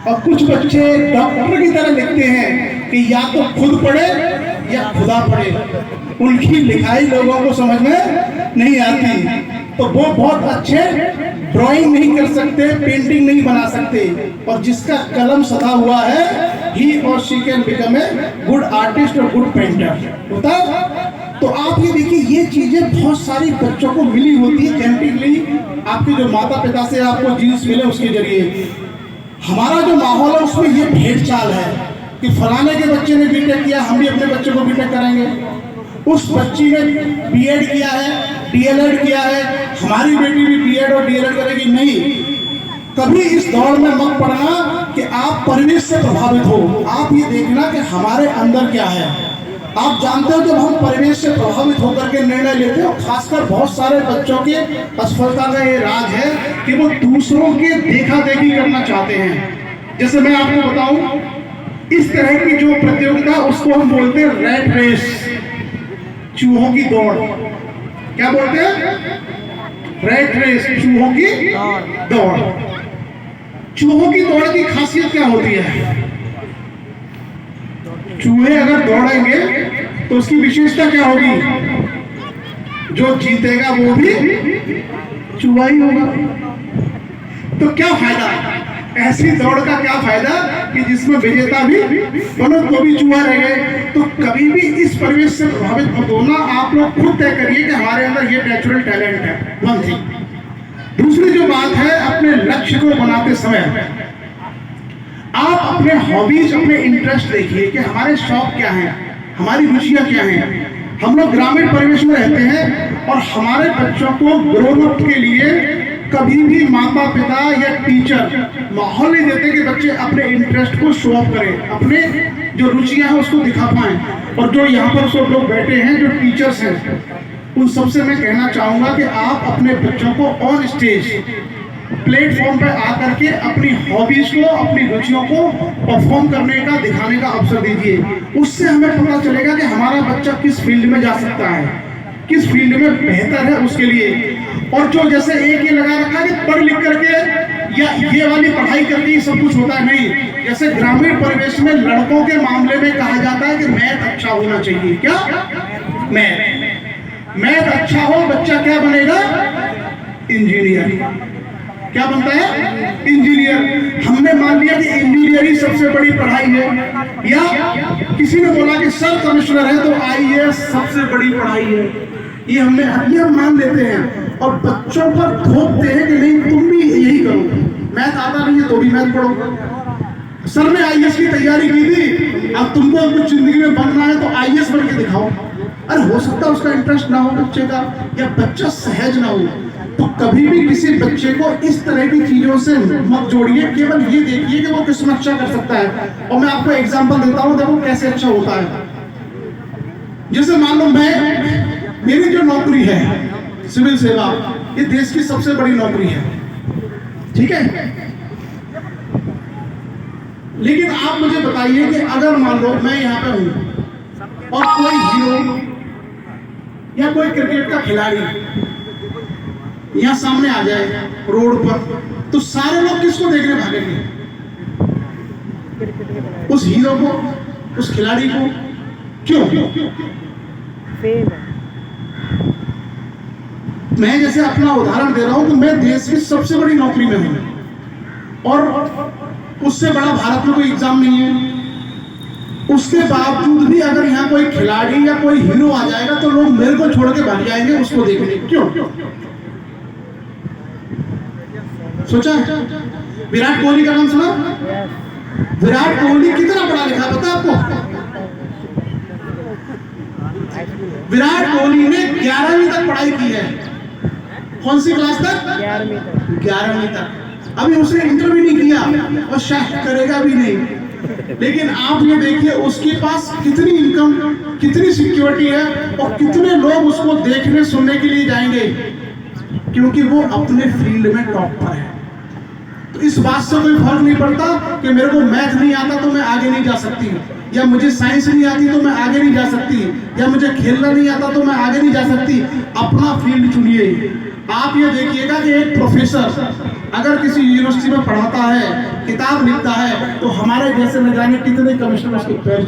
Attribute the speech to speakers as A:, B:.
A: और कुछ बच्चे डॉक्टर की तरह लिखते हैं कि या तो खुद पढ़े या खुदा पढ़े। उनकी लिखाई लोगों को समझ में नहीं आती, तो वो बहुत अच्छे ड्राइंग नहीं कर सकते, पेंटिंग नहीं बना सकते। और जिसका कलम सदा हुआ है, he or she can become a good artist और good painter होता। तो आप ये देखिए, ये चीजें बहुत सारी बच्चों को मिली होती है जेनेटिकली, आपके जो माता पिता से आपको जीन्स मिले उसके जरिए। हमारा जो माहौल है उसमें ये भेड़ चाल है कि फलाने के बच्चे ने बीटेक किया, हम भी अपने बच्चे को बीटेक करेंगे। उस बच्ची ने बीएड किया है, डीएलएड किया है, हमारी बेटी भी बीएड और डीएलएड करेगी। नहीं, कभी इस दौड़ में मत पड़ना कि आप परिवेश से प्रभावित हो। आप ये देखना कि हमारे अंदर क्या है। आप जानते हो जब हम परिवेश से प्रभावित होकर के निर्णय लेते हो, खासकर बहुत सारे बच्चों के असफलता का ये राज है कि वो दूसरों के देखा देखी करना चाहते हैं। जैसे मैं आपको बताऊं, इस तरह की जो प्रतियोगिता उसको हम बोलते हैं रैट रेस, चूहों की दौड़। क्या बोलते हैं? रैट रेस, चूहों की दौड़। चूहों की दौड़ की खासियत क्या होती है? चूहे अगर दौड़ेंगे तो उसकी विशेषता क्या होगी? जो जीतेगा वो भी चूहा ही होगा। तो क्या फायदा ऐसी दौड़ का? क्या फायदा कि जिसमें विजेता भी बनो तो भी चूहा रह गए। तो कभी भी इस परिवेश से प्रभावित मत होना। आप लोग खुद तय करिए कि हमारे अंदर ये नेचुरल टैलेंट है। One thing. दूसरी जो बात है, अपने लक्ष्य को बनाते समय आप अपने हॉबीज, अपने इंटरेस्ट देखिए कि हमारे शौक क्या हैं, हमारी रुचियां क्या हैं। हम लोग ग्रामीण परिवेश में रहते हैं और हमारे बच्चों को ग्रोन अप के लिए कभी भी माता पिता या टीचर माहौल नहीं देते कि बच्चे अपने इंटरेस्ट को शो ऑफ करें, अपने जो रुचियां हैं उसको दिखा पाएं। और जो यहाँ पर सब लोग बैठे हैं, जो टीचर्स हैं, उन सबसे मैं कहना चाहूंगा कि आप अपने बच्चों को ऑन स्टेज प्लेटफॉर्म पर आकर के अपनी हॉबीज को, अपनी रुचियों को परफॉर्म करने का, दिखाने का अवसर दीजिए। उससे हमें पता चलेगा कि हमारा बच्चा किस फील्ड में जा सकता है, किस फील्ड में बेहतर है उसके लिए। और जो जैसे एक ये लगा रखा है कि पढ़ लिख करके या ये वाली पढ़ाई करके ही सब कुछ होता है, नहीं। जैसे ग्रामीण परिवेश में लड़कों के मामले में कहा जाता है कि मैथ अच्छा होना चाहिए। क्या? मैथ अच्छा हो, बच्चा क्या बनेगा? इंजीनियर। क्या बनता है? इंजीनियर। हमने मान लिया कि इंजीनियरिंग सबसे बड़ी पढ़ाई है, या किसी ने बोला कि सर कमिश्नर है तो आईएएस सबसे बड़ी पढ़ाई है। ये हम मान लेते हैं और बच्चों पर थोपते हैं कि नहीं, तुम भी यही करो। मैथ आता नहीं है तो भी मैथ पढ़ो। सर ने आईएएस की तैयारी की थी, अब तुमको कुछ जिंदगी में बनना है तो आईएएस बन के दिखाओ। अरे हो सकता है उसका इंटरेस्ट ना हो बच्चे का, या बच्चा सहज ना हो। तो कभी भी किसी बच्चे को इस तरह की चीजों से मत जोड़िए। केवल ये देखिए कि वो किसमें अच्छा कर सकता है। और मैं आपको एग्जांपल देता हूं, देखो कैसे अच्छा होता है। जैसे मान लो मेरी जो नौकरी है सिविल सेवा, ये देश की सबसे बड़ी नौकरी है, ठीक है। लेकिन आप मुझे बताइए कि अगर मान लो मैं यहाँ पे हूं और कोई हीरो या कोई क्रिकेट का खिलाड़ी यहाँ सामने आ जाए रोड पर, तो सारे लोग किसको देखने भागेंगे? उस हीरो को, उस खिलाड़ी को। क्यों? मैं जैसे अपना उदाहरण दे रहा हूं कि मैं देश की सबसे बड़ी नौकरी में हूं और उससे बड़ा भारत में कोई एग्जाम नहीं है। उसके बावजूद भी अगर यहाँ कोई खिलाड़ी या कोई हीरो आ जाएगा तो लोग मेरे को छोड़ के भाग जाएंगे उसको देखने। क्यों? सोचा? विराट कोहली का नाम सुना? विराट कोहली कितना पढ़ा लिखा पता आपको? विराट कोहली ने 11वीं तक पढ़ाई की है। कौन सी क्लास तक? 11वीं तक। अभी उसने इंटर भी नहीं किया और शायद करेगा भी नहीं। लेकिन आप ये देखिए उसके पास कितनी इनकम, कितनी सिक्योरिटी है और कितने लोग उसको देखने सुनने के लिए जाएंगे, क्योंकि वो अपने फील्ड में टॉप पर है। तो इस बात से कोई फर्क नहीं पड़ता कि मेरे को मैथ नहीं आता तो मैं आगे नहीं जा सकती, या मुझे साइंस नहीं आती तो मैं आगे नहीं जा सकती, या मुझे खेलना नहीं आता तो मैं आगे नहीं जा सकती। अपना फील्ड चुनिए। आप ये देखिएगा कि एक प्रोफेसर अगर किसी यूनिवर्सिटी में पढ़ाता है, किताब लिखता है, तो हमारे जैसे न जाने कितने कमिश्नर उसके पैर